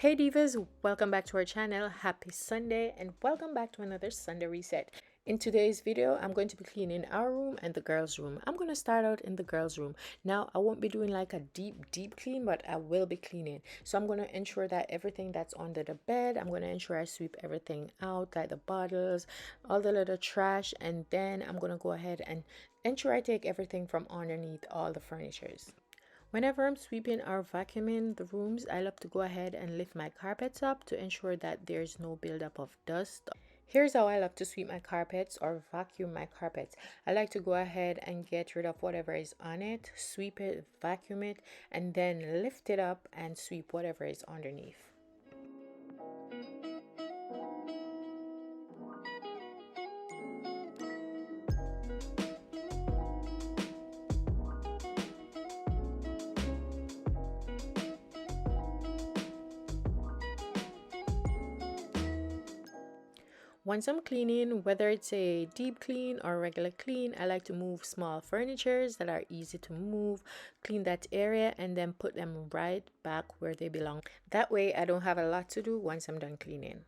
Hey divas, welcome back to our channel. Happy Sunday and welcome back to another Sunday reset. In today's video, I'm going to be cleaning our room and the girls' room. I'm going to start out in the girls' room. Now, I won't be doing like a deep clean, but I will be cleaning. So I'm going to ensure that everything that's under the bed, I'm going to ensure I sweep everything out, like the bottles, all the little trash, and then I'm going to go ahead and ensure I take everything from underneath all the furnitures. Whenever I'm sweeping or vacuuming the rooms, I love to go ahead and lift my carpets up to ensure that there's no buildup of dust. Here's how I love to sweep my carpets or vacuum my carpets. I like to go ahead and get rid of whatever is on it, sweep it, vacuum it, and then lift it up and sweep whatever is underneath. Once I'm cleaning, whether it's a deep clean or regular clean, I like to move small furnitures that are easy to move, clean that area, and then put them right back where they belong. That way I don't have a lot to do once I'm done cleaning.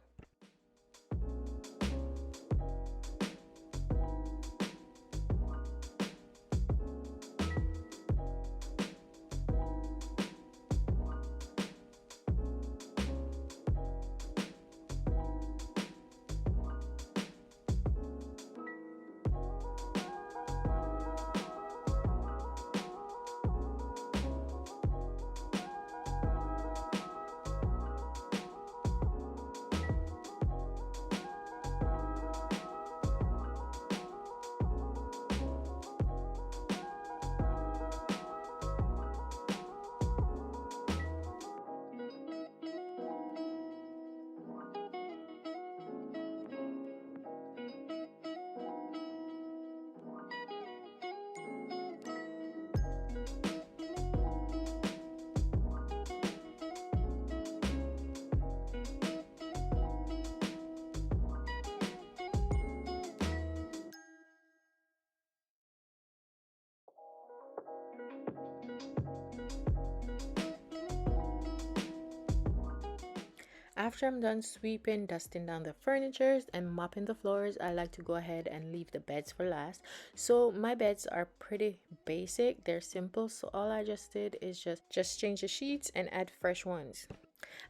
After I'm done sweeping, dusting down the furnitures and mopping the floors, I like to go ahead and leave the beds for last. So my beds are pretty basic, they're simple, so all I just did is just change the sheets and add fresh ones.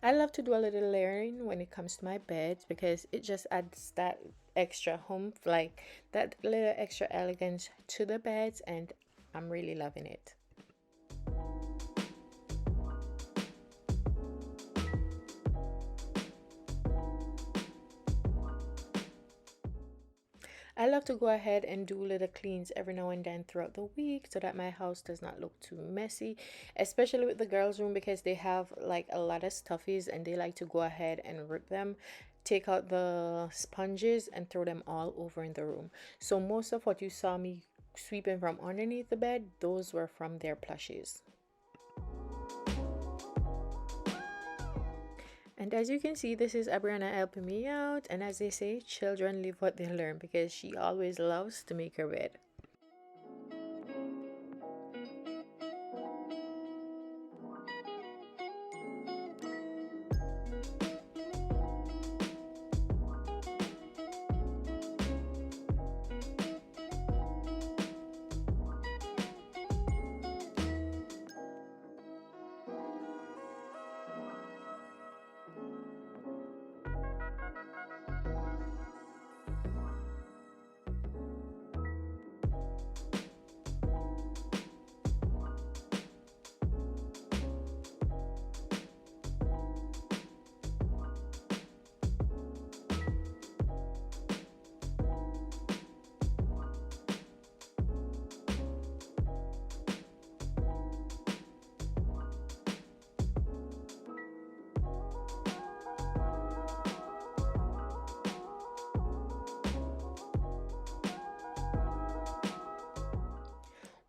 I love to do a little layering when it comes to my beds because it just adds that extra home, like that little extra elegance to the beds, and I'm really loving it. I love to go ahead and do little cleans every now and then throughout the week so that my house does not look too messy, especially with the girls' room because they have like a lot of stuffies and they like to go ahead and rip them, take out the sponges and throw them all over in the room. So most of what you saw me sweeping from underneath the bed, those were from their plushies. And as you can see, this is Abriana helping me out. And as they say, children live what they learn because she always loves to make her bed.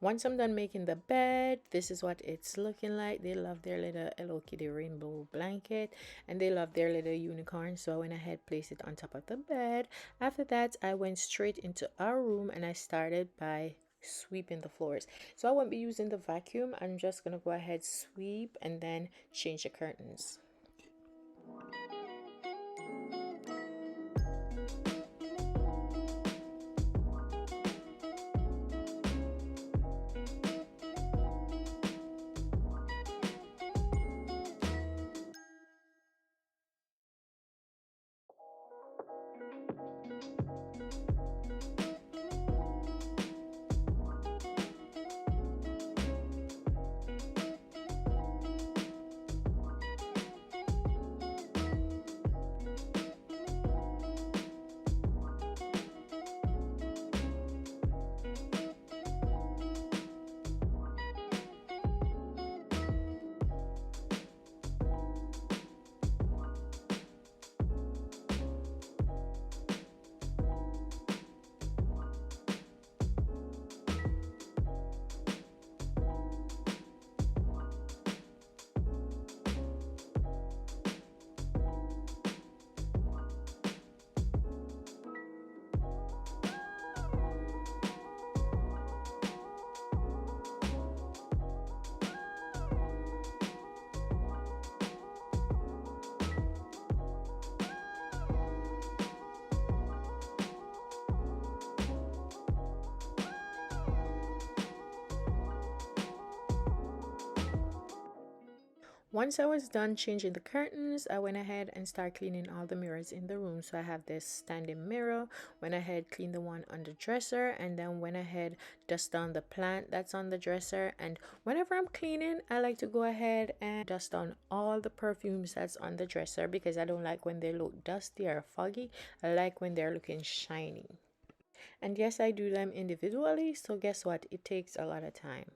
Once I'm done making the bed, this is what it's looking like. They love their little Hello Kitty rainbow blanket and they love their little unicorn. So I went ahead, placed it on top of the bed. After that, I went straight into our room and I started by sweeping the floors. So I won't be using the vacuum. I'm just gonna go ahead, sweep, and then change the curtains. Once I was done changing the curtains, I went ahead and started cleaning all the mirrors in the room. So I have this standing mirror, went ahead, cleaned the one on the dresser, and then went ahead, dust down the plant that's on the dresser. And whenever I'm cleaning, I like to go ahead and dust down all the perfumes that's on the dresser because I don't like when they look dusty or foggy. I like when they're looking shiny. And yes, I do them individually, so guess what? It takes a lot of time.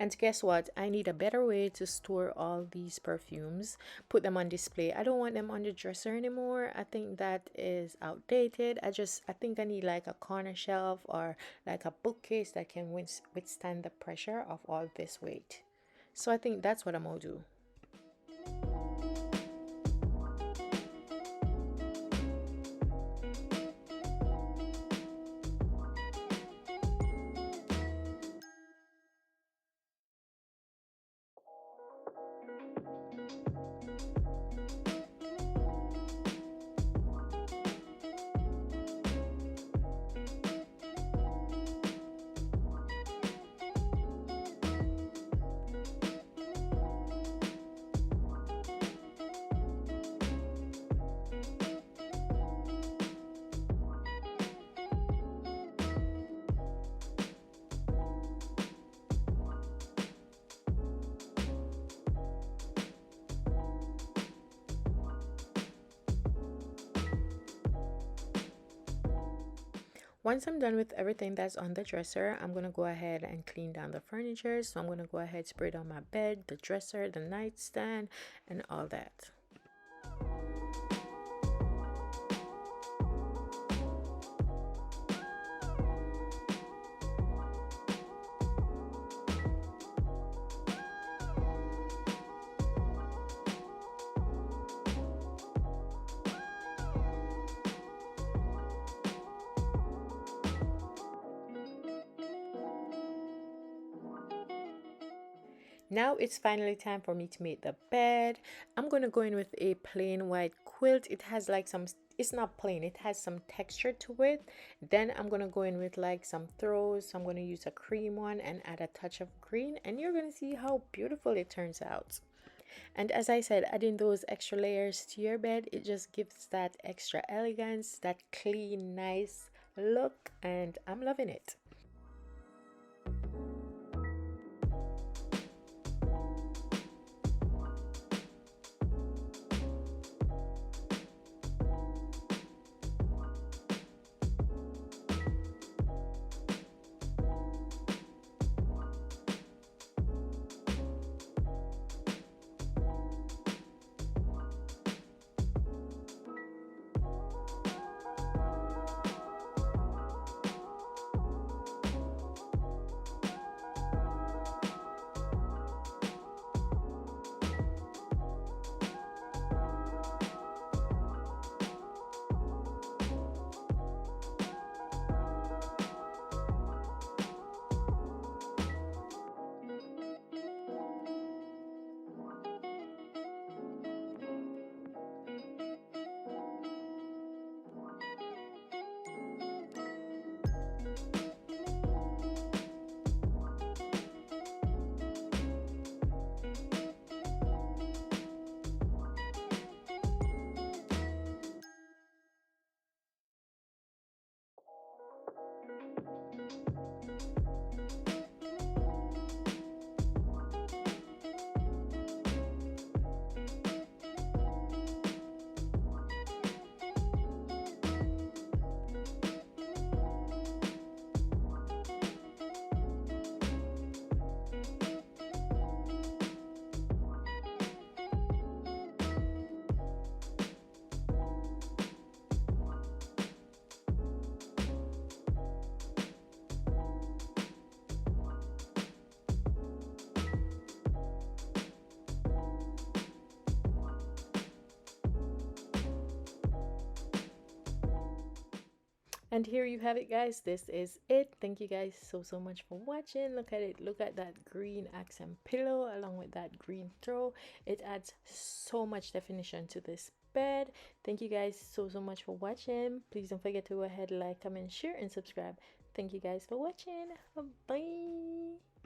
And guess what? I need a better way to store all these perfumes, put them on display. I don't want them on the dresser anymore. I think that is outdated. I think I need like a corner shelf or like a bookcase that can withstand the pressure of all this weight. So I think that's what I'm gonna do. Once I'm done with everything that's on the dresser, I'm going to go ahead and clean down the furniture. So I'm going to go ahead, spray down my bed, the dresser, the nightstand, and all that. Now it's finally time for me to make the bed. I'm going to go in with a plain white quilt. It has like some, it's not plain, it has some texture to it. Then I'm going to go in with like some throws. So I'm going to use a cream one and add a touch of green, and you're going to see how beautiful it turns out. And as I said, adding those extra layers to your bed, it just gives that extra elegance, that clean, nice look, and I'm loving it. And here you have it, guys. This is it. Thank you guys so much for watching. Look at it. Look at that green accent pillow along with that green throw. It adds so much definition to this bed. Thank you guys so much for watching. Please don't forget to go ahead, like, comment, share, and subscribe. Thank you guys for watching. Bye.